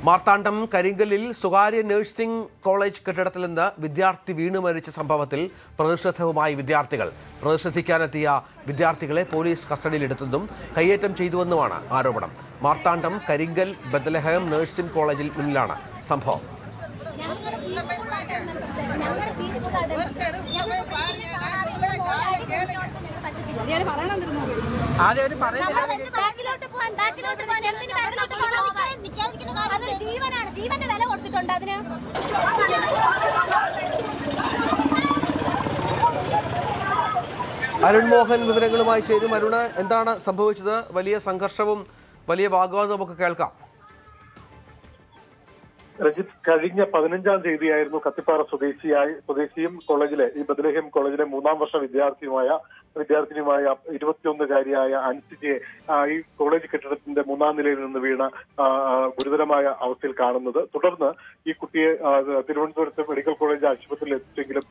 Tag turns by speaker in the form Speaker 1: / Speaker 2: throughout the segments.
Speaker 1: മാർത്താണ്ഡം കരിങ്കലിൽ സ്വകാര്യ nursing college കെട്ടിടത്തിൽ നിന്ന് വിദ്യാർത്ഥി വീണു മരിച്ച സംഭവത്തിൽ പ്രതിഷേധവുമായി വിദ്യാർത്ഥികൾ. പ്രതിഷേധിക്കാനെത്തിയ വിദ്യാർത്ഥികളെ പോലീസ് കസ്റ്റഡിയിലെടുത്തെന്നും കയ്യേറ്റം ചെയ്തുവെന്നുമാണ് ആരോപണം. മാർത്താണ്ഡം കരിങ്കൽ ബെത്ലഹേം നഴ്സിംഗ് കോളേജിൽ മുന്നിലാണ് സംഭവം. അരുൺ മോഹൻ വിവരങ്ങളുമായി ചേരും. അരുണ്, എന്താണ് സംഭവിച്ചത്? വലിയ സംഘർഷവും വലിയ വാഗ്വാദവും ഒക്കെ കേൾക്കാം.
Speaker 2: രജിത്, കഴിഞ്ഞ 15-ാം തീയതിയായിരുന്നു കത്തിപ്പാറ സ്വദേശിയും കോളേജിലെ ഈ ബെത്ലഹേം കോളേജിലെ 3-ാം വർഷ വിദ്യാർത്ഥിനിയുമായ 21-കാരിയായ അൻസിജയെ ഈ കോളേജ് കെട്ടിടത്തിന്റെ 3-ാം നിലയിൽ നിന്ന് വീണ ഗുരുതരമായ അവസ്ഥയിൽ കാണുന്നത്. തുടർന്ന് ഈ കുട്ടിയെ തിരുവനന്തപുരത്ത് മെഡിക്കൽ കോളേജ് ആശുപത്രിയിൽ എത്തിച്ചെങ്കിലും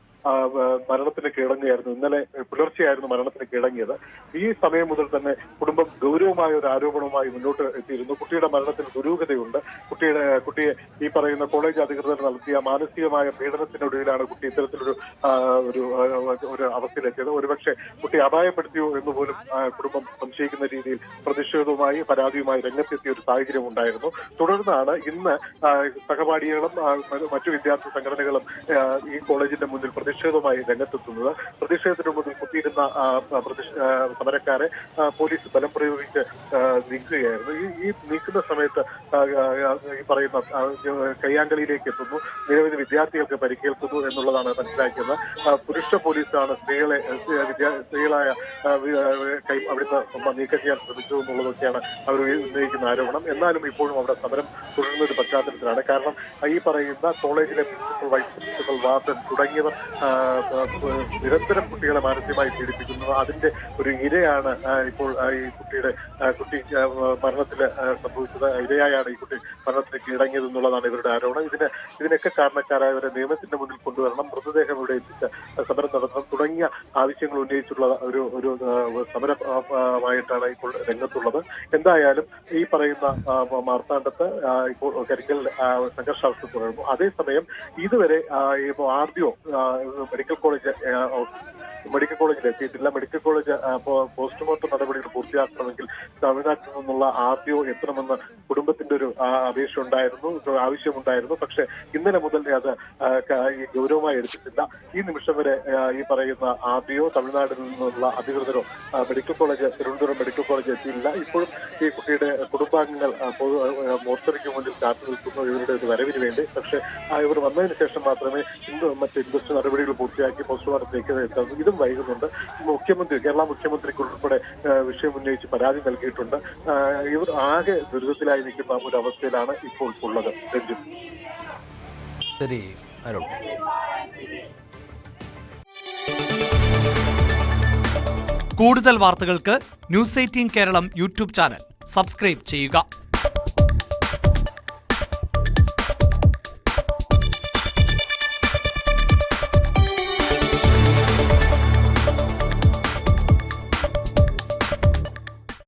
Speaker 2: മരണത്തിന് കീഴടങ്ങുകയായിരുന്നു. ഇന്നലെ പുലർച്ചെയായിരുന്നു മരണത്തിന് കീഴടങ്ങിയത്. ഈ സമയം മുതൽ തന്നെ കുടുംബം ഗൗരവമായ ഒരു ആരോപണവുമായി മുന്നോട്ട് എത്തിയിരുന്നു. കുട്ടിയുടെ മരണത്തിൽ ദുരൂഹതയുണ്ട്. കുട്ടിയെ ഈ പറയുന്ന കോളേജ് അധികൃതർ നടത്തിയ മാനസികമായ പീഡനത്തിനൊടുവിലാണ് കുട്ടി ഇത്തരത്തിലൊരു ഒരു അവസ്ഥയിലെത്തിയത്. ഒരുപക്ഷെ കുട്ടി അപായപ്പെടുത്തിയോ എന്ന് പോലും കുടുംബം സംശയിക്കുന്ന രീതിയിൽ പ്രതിഷേധവുമായി പരാതിയുമായി രംഗത്തെത്തിയ ഒരു സാഹചര്യം ഉണ്ടായിരുന്നു. തുടർന്നാണ് ഇന്ന് സഹപാഠികളും മറ്റു വിദ്യാർത്ഥി സംഘടനകളും ഈ കോളേജിന്റെ മുന്നിൽ പ്രതിഷേധവുമായി രംഗത്തെത്തുന്നത്. പ്രതിഷേധത്തിന് മുന്നിൽ കുത്തിയിരുന്ന സമരക്കാരെ പോലീസ് ബലം പ്രയോഗിച്ച് നീക്കുകയായിരുന്നു. ഈ നീക്കുന്ന സമയത്ത് ഈ പറയുന്ന കയ്യാങ്കളിയിലേക്ക് എത്തുന്നു. നിരവധി വിദ്യാർത്ഥികൾക്ക് പരിക്കേൽക്കുന്നു എന്നുള്ളതാണ് മനസ്സിലാക്കിയത്. പുരുഷ പോലീസാണ് സ്ത്രീകളായ അവിടുന്ന് നീക്കം ചെയ്യാൻ ശ്രമിച്ചു എന്നുള്ളതൊക്കെയാണ് അവർ ഉന്നയിക്കുന്ന ആരോപണം. എന്നാലും ഇപ്പോഴും അവിടെ സമരം തുടരുന്ന ഒരു പശ്ചാത്തലത്തിലാണ്. കാരണം ഈ പറയുന്ന കോളേജിലെ പ്രിൻസിപ്പൽ, വൈസ് പ്രിൻസിപ്പൽ, വാർഡൻ തുടങ്ങിയവർ നിരന്തരം കുട്ടികളെ മാനസികമായി പീഡിപ്പിക്കുന്നത്. അതിന്റെ ഒരു ഇരയാണ് ഇപ്പോൾ ഈ കുട്ടി മരണത്തിൽ സംഭവിച്ചത്. ഇരയായാണ് ഈ കുട്ടി മരണത്തിന് കീഴടങ്ങിയത് എന്നുള്ളതാണ് ഇവരുടെ ആരോപണം. ഇതിനൊക്കെ കാരണക്കാരായവരെ നിയമത്തിന്റെ മുന്നിൽ കൊണ്ടുവരണം, മൃതദേഹം ഇവിടെ എത്തിച്ച് സമരം നടത്തണം തുടങ്ങിയ ആവശ്യങ്ങൾ ഉന്നയിച്ചുള്ള ഒരു സമരമായിട്ടാണ് ഇപ്പോൾ രംഗത്തുള്ളത്. എന്തായാലും ഈ പറയുന്ന മാർത്താണ്ഡത്ത് ഇപ്പോൾ കരിങ്കൽ സംഘർഷാവസ്ഥ തുടരുന്നു. അതേസമയം ഇതുവരെ ആദ്യോ മെഡിക്കൽ കോളേജിൽ എത്തിയിട്ടില്ല. മെഡിക്കൽ കോളേജ് പോസ്റ്റ്മോർട്ടം നടപടികൾ പൂർത്തിയാക്കണമെങ്കിൽ തമിഴ്നാട്ടിൽ നിന്നുള്ള ആദ്യോ എത്തണമെന്ന് കുടുംബത്തിന്റെ ഒരു അപേക്ഷ ഉണ്ടായിരുന്നു, ആവശ്യമുണ്ടായിരുന്നു. പക്ഷെ ഇന്നലെ മുതൽ അത് ഗൗരവമായി എടുത്തിട്ടില്ല. ഈ നിമിഷം വരെ ഈ പറയുന്ന ആദ്യോ തമിഴ്നാട്ടിൽ നിന്നുള്ള അധികൃതരോ തിരുവനന്തപുരം മെഡിക്കൽ കോളേജ് എത്തിയില്ല. ഇപ്പോഴും ഈ കുട്ടിയുടെ കുടുംബാംഗങ്ങൾ മോർച്ചറിക്ക് മുന്നിൽ കാത്തു നിൽക്കുന്നു ഇവരുടെ ഒരു വരവിന് വേണ്ടി. പക്ഷെ ഇവർ വന്നതിന് ശേഷം മാത്രമേ മറ്റ് ഇൻവെസ്റ്റ് നടപടികൾ പൂർത്തിയാക്കി പോസ്റ്റ്മോർട്ടത്തിലേക്ക് എത്തുന്നു. ഇതും വൈകുന്നുണ്ട്. കേരള മുഖ്യമന്ത്രിക്ക് ഉൾപ്പെടെ വിഷയം ഉന്നയിച്ച് പരാതി നൽകിയിട്ടുണ്ട്. ഇവർ ആകെ ദുരിതത്തിലായി നിൽക്കുന്ന ഒരു അവസ്ഥയിലാണ് ഇപ്പോൾ ഉള്ളത്. രഞ്ജിത്ത്.
Speaker 1: ശരി അരുൺ.
Speaker 3: കൂടുതൽ വാർത്തകൾക്ക് news 18 Keralam YouTube channel subscribe ചെയ്യുക.